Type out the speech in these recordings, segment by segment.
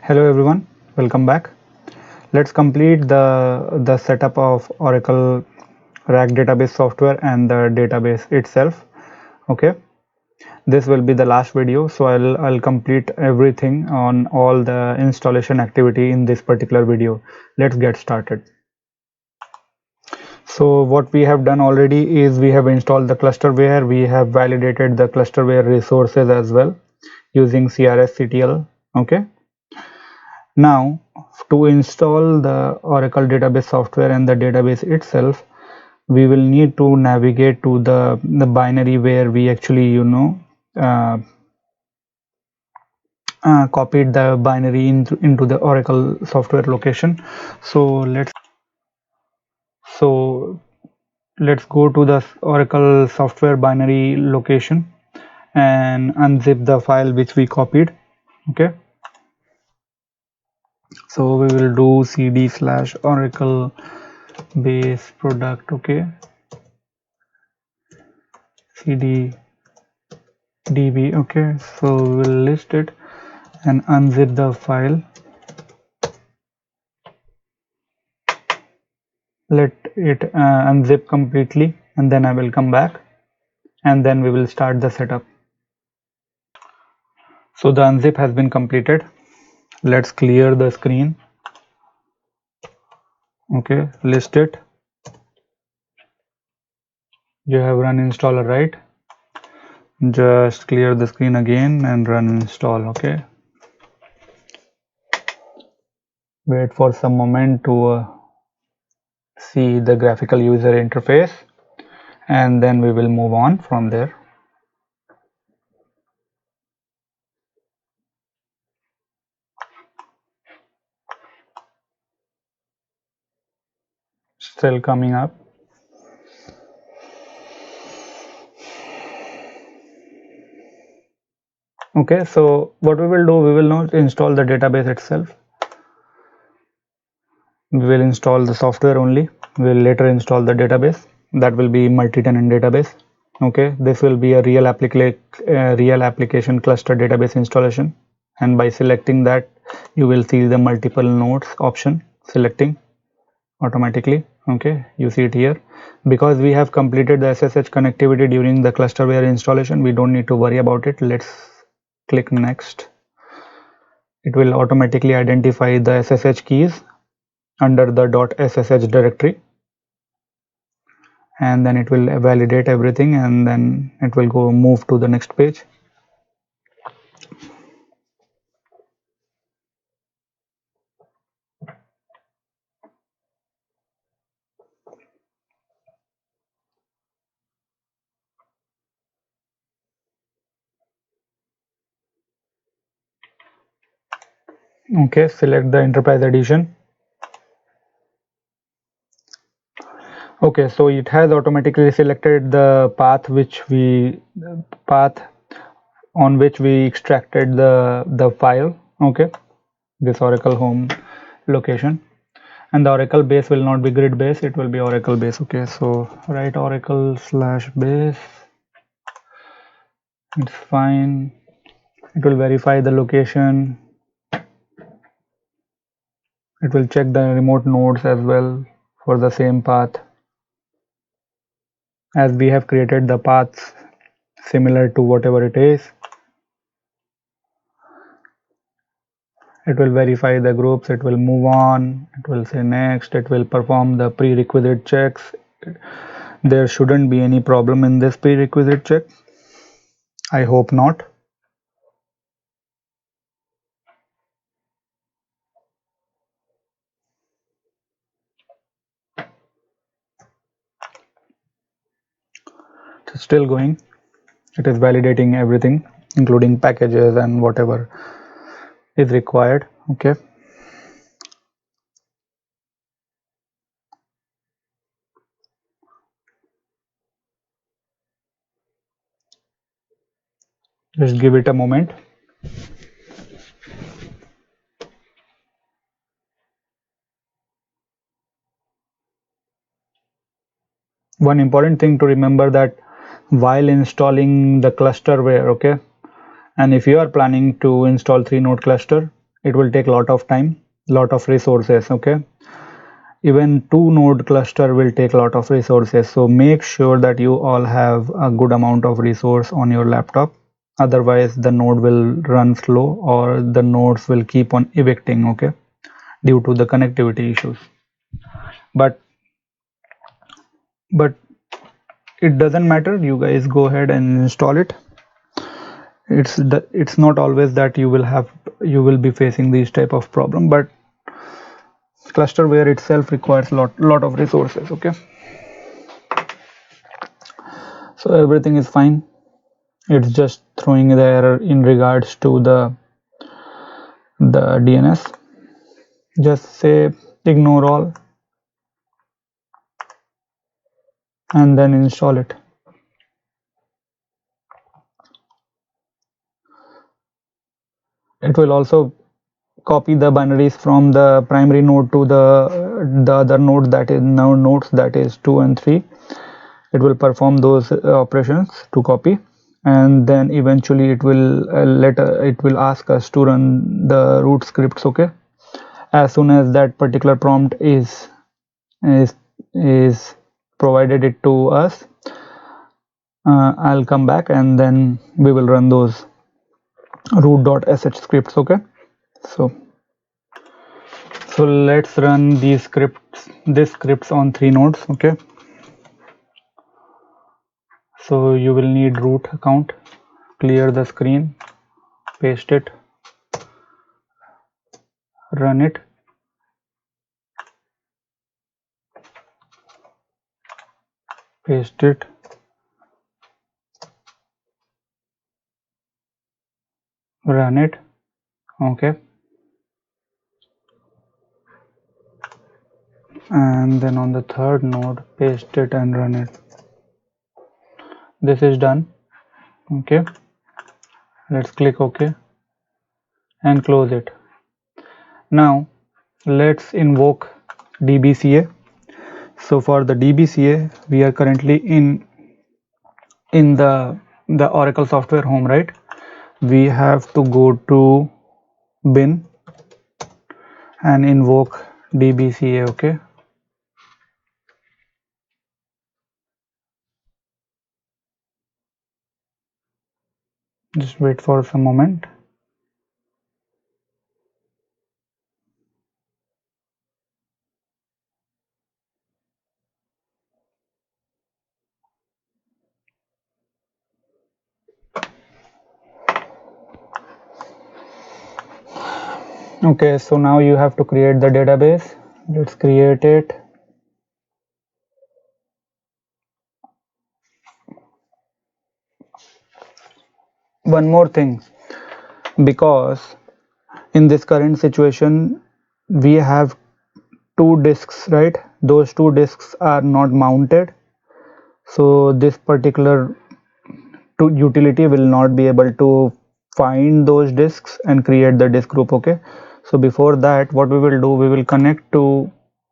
Hello everyone, welcome back. Let's complete the setup of Oracle RAC database software and the database itself. Okay, this will be the last video, so I'll complete everything on all the installation activity in this particular video. Let's get started. So what we have done already is we have installed the clusterware, we have validated the clusterware resources as well using CRS-CTL. Okay. Now, to install the Oracle database software and the database itself, we will need to navigate to the binary where we actually, uh, copied the binary into the Oracle software location. So let's go to the Oracle software binary location and unzip the file which we copied. Okay. So we will do cd/oracle base product. Okay, cd db. Okay, so we'll list it and unzip the file. Let it unzip completely, and then I will come back and then we will start the setup. So the unzip has been completed. Let's clear the screen. Okay, list it. You have run installer, right? Just clear the screen again and run install. Okay, wait for some moment to see the graphical user interface, and then we will move on from there. Still coming up. Okay, so what we will do, we will not install the database itself. We will install the software only. We will later install the database. That will be multi-tenant database. Okay, this will be a real application cluster database installation, and by selecting that, you will see the multiple nodes option selecting automatically. Okay, you see it here. Because we have completed the SSH connectivity during the clusterware installation, we don't need to worry about it. Let's click next. It will automatically identify the SSH keys under the .ssh directory, and then it will validate everything, and then it will go move to the next page. Okay, select the enterprise edition. Okay, so it has automatically selected the path on which we extracted the file. Okay, this Oracle home location, and the Oracle base will not be grid base, it will be Oracle base. Okay, so write Oracle/base. It's fine. It will verify the location. It will check the remote nodes as well for the same path, as we have created the paths similar to whatever it is. It will verify the groups, it will move on, it will say next, it will perform the prerequisite checks. There shouldn't be any problem in this prerequisite check. I hope not. It's still going. It is validating everything, including packages and whatever is required. Okay. Just give it a moment. One important thing to remember that while installing the clusterware, okay, and if you are planning to install 3-node cluster, it will take lot of time, lot of resources. Okay, even 2 node cluster will take a lot of resources, so make sure that you all have a good amount of resource on your laptop, otherwise the node will run slow or the nodes will keep on evicting, okay, due to the connectivity issues. But it doesn't matter, you guys go ahead and install it. It's not always that you will be facing these type of problem, but clusterware itself requires lot of resources. Okay, so everything is fine, it's just throwing the error in regards to the DNS. Just say ignore all and then install it. It will also copy the binaries from the primary node to the other node, that is now nodes, that is 2 and 3. It will perform those operations to copy, and then eventually it will it will ask us to run the root scripts. Okay, as soon as that particular prompt is provided it to us, I'll come back and then we will run those root.sh scripts. Okay, so let's run these scripts on 3 nodes. Okay, so you will need root account, clear the screen, paste it, run it, paste it, run it. Okay, and then on the third node paste it and run it. This is done. Okay, let's click OK and close it. Now let's invoke DBCA. So for the DBCA, we are currently in the Oracle software home, right? We have to go to bin and invoke DBCA. Okay, just wait for some moment. Okay, so now you have to create the database. Let's create it. One more thing, because in this current situation we have 2 disks, right? Those 2 disks are not mounted, so this particular utility will not be able to find those disks and create the disk group. Okay, so before that, what we will do, we will connect to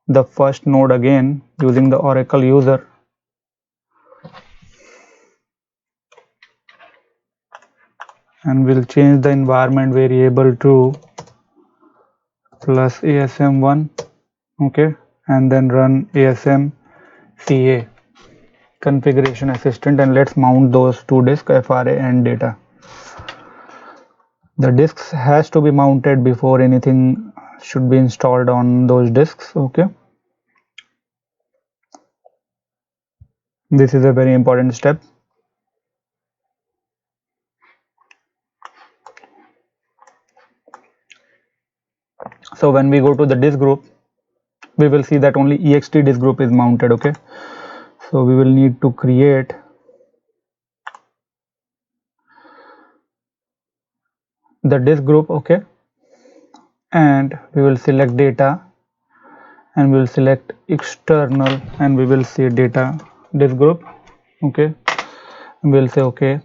the first node again using the Oracle user, and we'll change the environment variable to plus ASM1. Okay, and then run ASM CA configuration assistant, and let's mount those 2 disks, FRA and data. The disks has to be mounted before anything should be installed on those disks. Okay, this is a very important step. So when we go to the disk group, we will see that only ext disk group is mounted. Okay, so we will need to create the disk group. Okay, and we will select data and we will select external and we will see data disk group. Okay, we will say okay.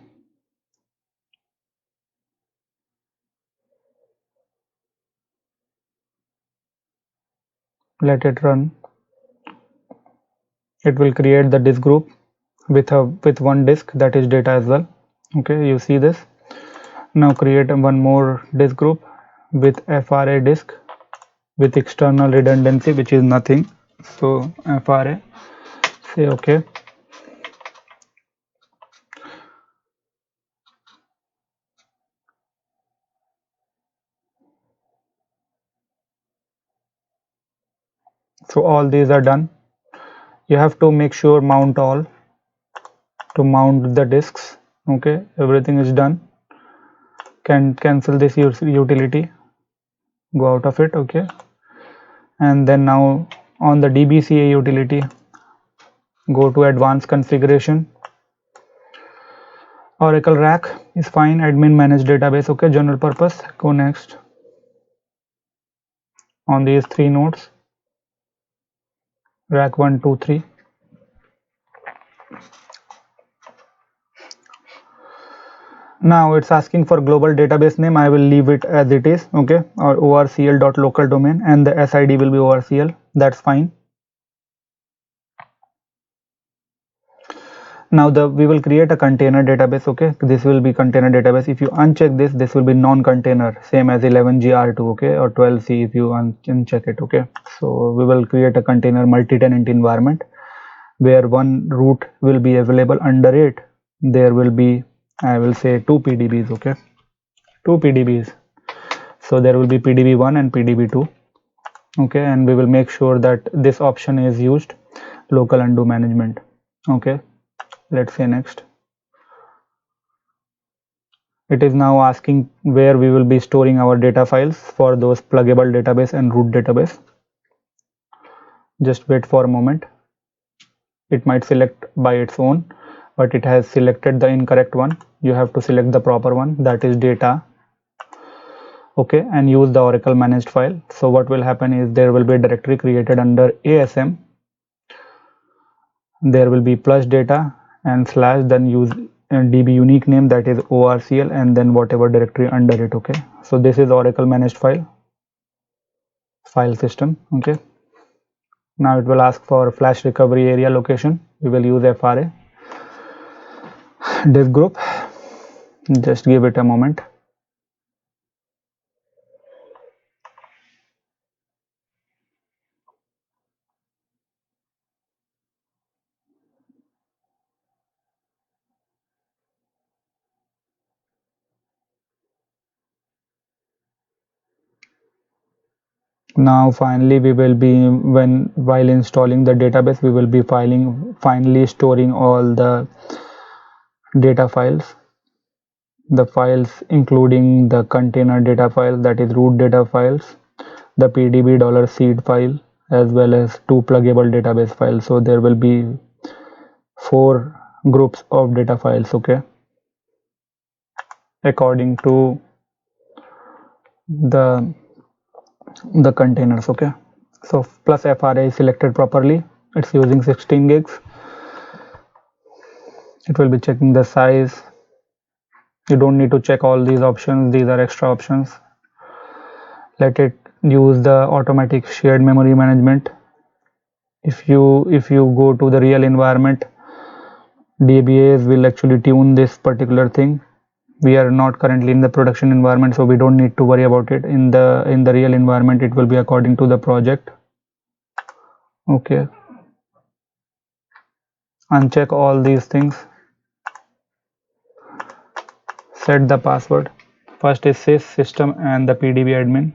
Let it run. It will create the disk group with 1 disk, that is data as well. Okay, you see this. Now create one more disk group with FRA disk with external redundancy, which is nothing. So FRA, say okay. So all these are done. You have to make sure mount all to mount the disks. Okay, everything is done. Can cancel this utility, go out of it. Okay, and then now on the DBCA utility, go to advanced configuration. Oracle rack is fine, admin managed database. Okay, general purpose, go next. On these 3 nodes, rack 1 2 3. Now it's asking for global database name. I will leave it as it is. Okay, or orcl.local domain, and the SID will be orcl. That's fine. Now we will create a container database. Okay, this will be container database. If you uncheck this, this will be non-container, same as 11gr2. Okay, or 12c if you uncheck it. Okay, so we will create a container multi-tenant environment where one root will be available. Under it there will be, I will say, 2 PDBs. Okay, 2 PDBs. So there will be PDB1 and PDB2. Okay, and we will make sure that this option is used, local undo management. Okay, let's say next. It is now asking where we will be storing our data files for those pluggable database and root database. Just wait for a moment. It might select by its own, but it has selected the incorrect one. You have to select the proper one, that is data. Okay, and use the Oracle managed file. So what will happen is there will be a directory created under ASM. There will be plus data and slash, then use DB unique name, that is ORCL, and then whatever directory under it. Okay, so this is Oracle managed file system. Okay, now it will ask for flash recovery area location. We will use FRA disk group. Just give it a moment. Now finally we will be, while installing the database, we will be finally storing all the data files, the files including the container data files, that is root data files, the pdb $seed file, as well as 2 pluggable database files. So there will be 4 groups of data files. Okay, according to the containers. Okay, so plus FRA is selected properly. It's using 16 gigs. It will be checking the size. You don't need to check all these options, these are extra options. Let it use the automatic shared memory management. If you go to the real environment, DBAs will actually tune this particular thing. We are not currently in the production environment, so we don't need to worry about it. In the real environment, it will be according to the project. Okay, uncheck all these things. Set the password. First is sys system and the PDB admin.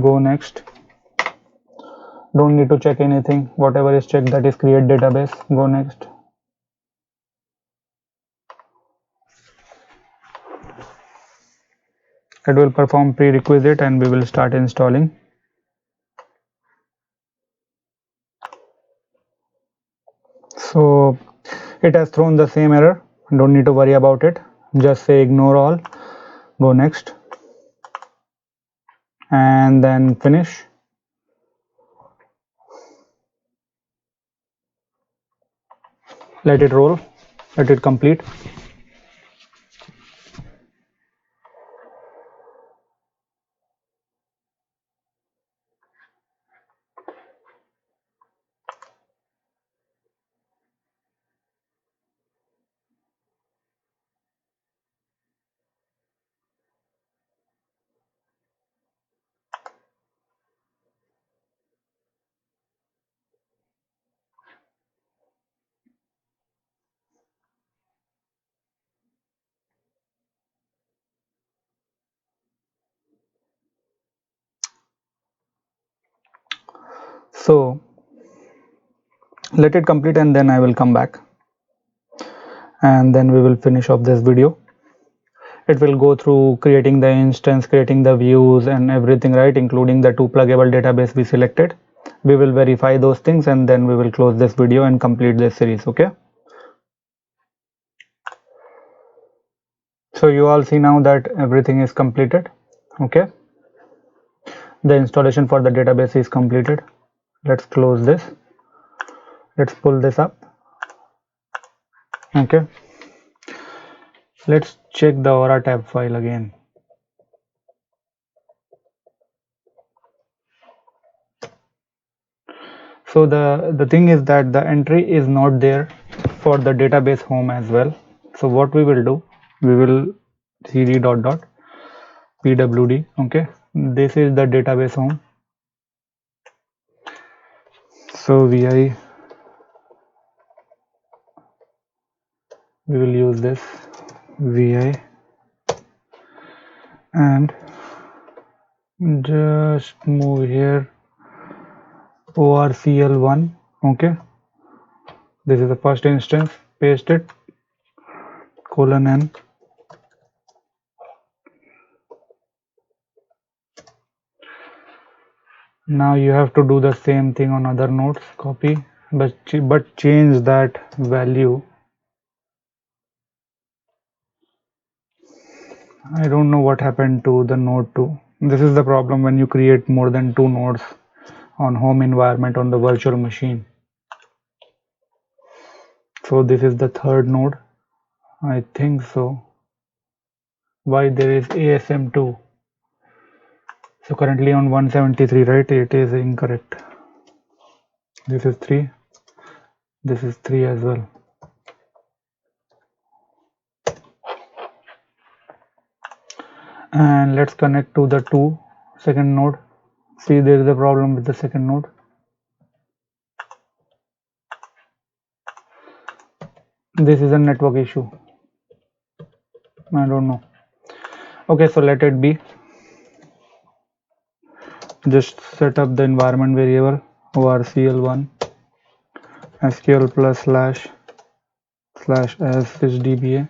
Go next. Don't need to check anything. Whatever is checked, that is create database. Go next. It will perform prerequisite and we will start installing. So it has thrown the same error. Don't need to worry about it. Just say ignore all. Go next and then finish. Let it roll. Let it complete. So let it complete and then I will come back and then we will finish off this video. It will go through creating the instance, creating the views and everything, right, including the 2 pluggable database we selected. We will verify those things and then we will close this video and complete this series. Okay, so you all see now that everything is completed. Okay, the installation for the database is completed. Let's close this. Let's pull this up. Okay, let's check the Aura tab file again. So the thing is that the entry is not there for the database home as well. So what we will do, we will cd dot dot pwd. Okay, this is the database home. So vi, we will use this vi and just move here orcl1. Okay, this is the first instance, paste it, :n. Now you have to do the same thing on other nodes, copy, but change that value. I don't know what happened to the node 2. This is the problem when you create more than 2 nodes on home environment on the virtual machine. So this is the third node, I think so. Why there is ASM2? So currently on 173, right? It is incorrect. This is 3. This is 3 as well. And let's connect to the second node. See, there is a problem with the second node. This is a network issue. I don't know. Okay, so let it be. Just set up the environment variable orcl1 sql plus // as is dba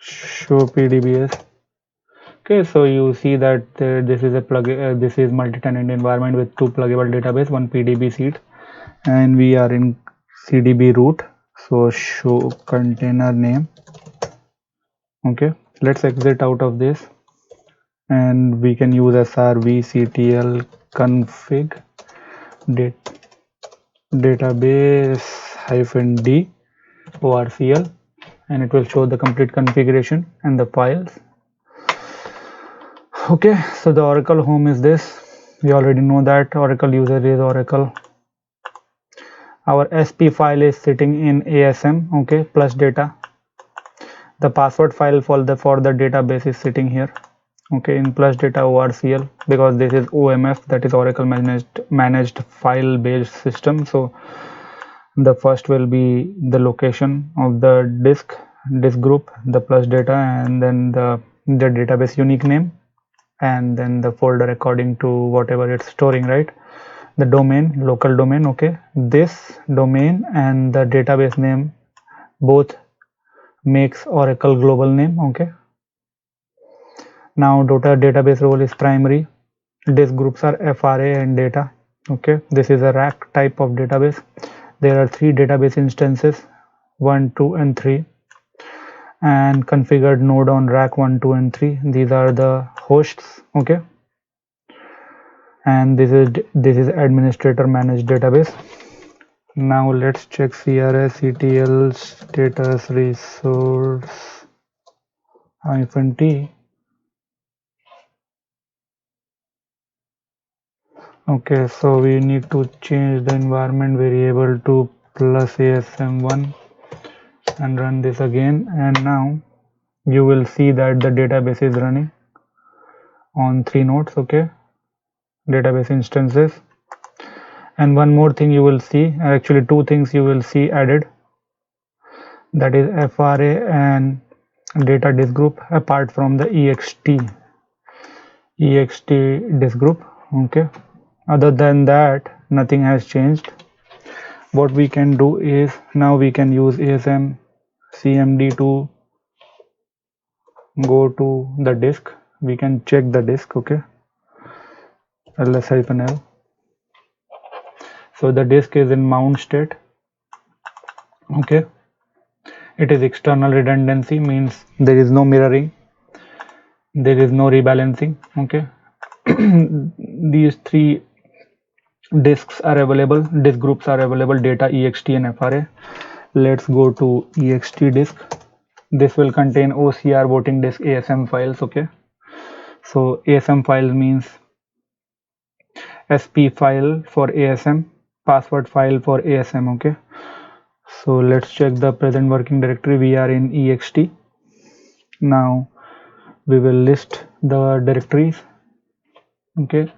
show pdbs. Okay, so you see that this is a this is multi-tenant environment with 2 pluggable database, 1 pdb seed, and we are in cdb root. So show container name. Okay, let's exit out of this and we can use srvctl config database -d orcl, and it will show the complete configuration and the files. Okay, so the Oracle home is this. We already know that Oracle user is Oracle. Our SP file is sitting in ASM. Okay, plus data. The password file for the database is sitting here. Okay, in plus data orcl, because this is OMF, that is Oracle managed file based system. So the first will be the location of the disk group, the plus data, and then the database unique name, and then the folder according to whatever it's storing, right? The domain, local domain. Okay, this domain and the database name both makes Oracle global name. Okay, now database role is primary. Disk groups are FRA and data. Okay, this is a rack type of database. There are 3 database instances, 1, 2 and 3, and configured node on rack 1, 2 and 3. These are the hosts. Okay, and this is administrator managed database. Now let's check CRS-ETL status resource -t. Okay, so we need to change the environment variable to plus ASM1 and run this again, and now you will see that the database is running on 3 nodes. Okay, database instances. And one more thing you will see, actually 2 things you will see added, that is FRA and data disk group, apart from the ext disk group. Okay, Other than that, nothing has changed. What we can do is now we can use ASM CMD to go to the disk. We can check the disk. Okay, ls-l. So the disk is in mount state. Okay, it is external redundancy, means there is no mirroring, there is no rebalancing. Okay, these three disks are available, disk groups are available: data, ext and fra. Let's go to ext disk. This will contain OCR voting disk ASM files. Okay, so ASM files means SP file for ASM, password file for ASM. Okay, so let's check the present working directory. We are in ext. Now we will list the directories. Okay,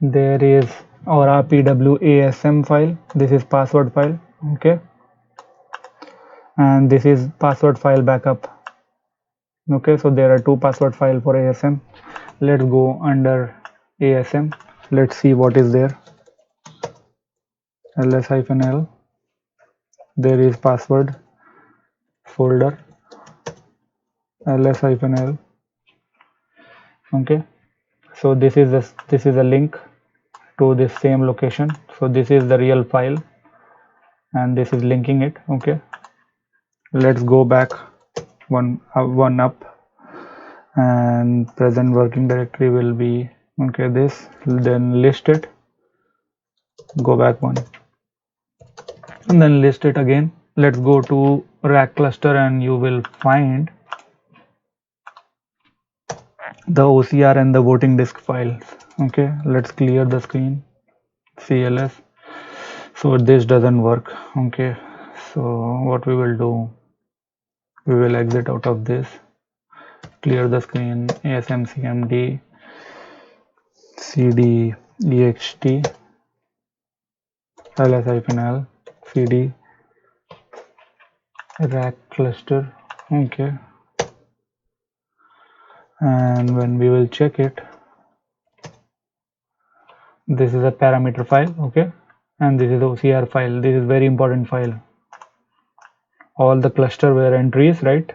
there is our pwasm file. This is password file. Okay, and this is password file backup. Okay, so there are two password file for ASM. Let's go under ASM. Let's see what is there. ls-l. There is password folder, ls-l. Okay, so this is a link to this same location. So this is the real file and this is linking it. Okay, let's go back one up, and present working directory will be, okay, this, then list it, go back one, and then list it again. Let's go to rack cluster and you will find the OCR and the voting disk files. Okay, let's clear the screen, CLS. So this doesn't work. Okay, so what we will do, we will exit out of this, clear the screen, ASM CMD CD ext ls-l cd rack cluster. Okay, and when we will check it, this is a parameter file. Okay, and this is OCR file. This is very important file. All the clusterware entries, right,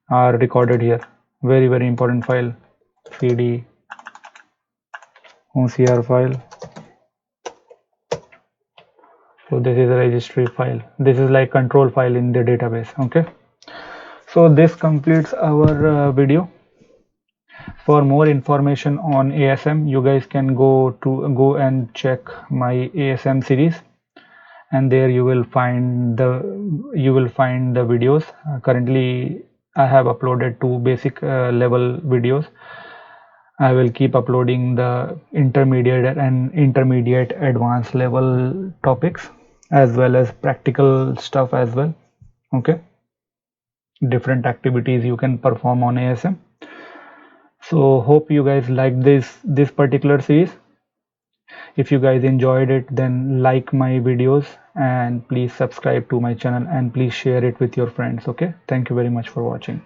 are recorded here. Very important file. CD OCR file. So this is a registry file. This is like control file in the database. Okay, so this completes our video. For more information on ASM, you guys can go and check my ASM series, and there you will find the videos. Currently I have uploaded two basic level videos. I will keep uploading the intermediate advanced level topics, as well as practical stuff as well. Okay, different activities you can perform on ASM. So hope you guys like this particular series. If you guys enjoyed it, then like my videos and please subscribe to my channel and please share it with your friends. Okay, thank you very much for watching.